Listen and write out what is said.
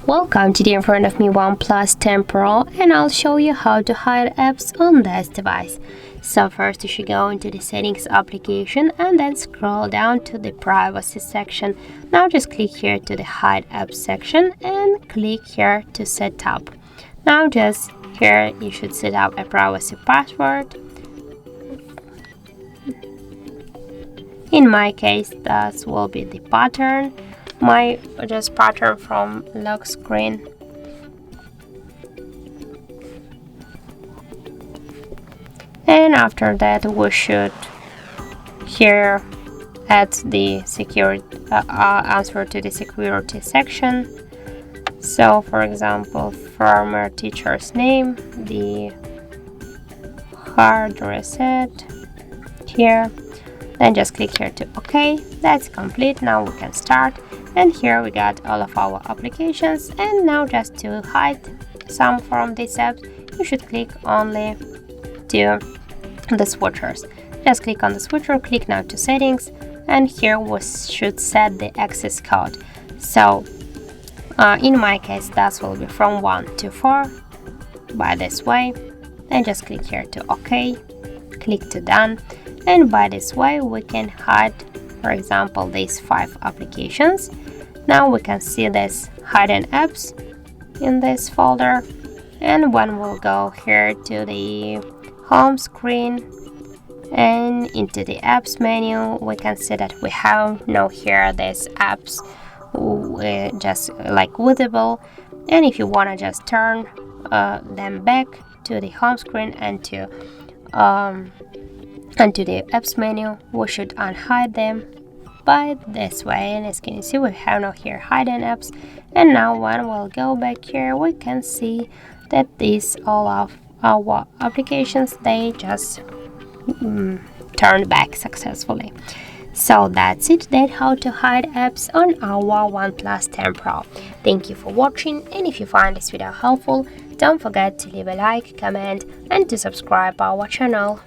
Welcome, today in front of me OnePlus 10 Pro, and I'll show you how to hide apps on this device. So first you should go into the settings application and then scroll down to the privacy section. Now just click here to the hide apps section and click here to set up. Now just here you should set up a privacy password. In my case that will be the pattern. My just pattern from lock screen. And after that we should here add the security answer to the security section. So for example, former teacher's name, the hard reset here. Then just click here to OK. That's complete. Now we can start. And here we got all of our applications. And now just to hide some from these apps, you should click only to the switchers. Just click on the switcher, click now to settings, and here we should set the access code. So in my case that will be from 1 to 4 by this way. Then just click here to OK, click to done, and by this way we can hide, for example, these 5 applications. Now we can see this hidden apps in this folder, and when we'll go here to the home screen and into the apps menu, we can see that we have now here these apps just like visible. And if you want to just turn them back to the home screen and to the apps menu, we should unhide them by this way. And as you can see, we have now here hidden apps, and now when we'll go back here we can see that these all of our applications, they just turned back successfully. So that's it, that's how to hide apps on our OnePlus 10 Pro. Thank you for watching, and if you find this video helpful, don't forget to leave a like, comment and to subscribe our channel.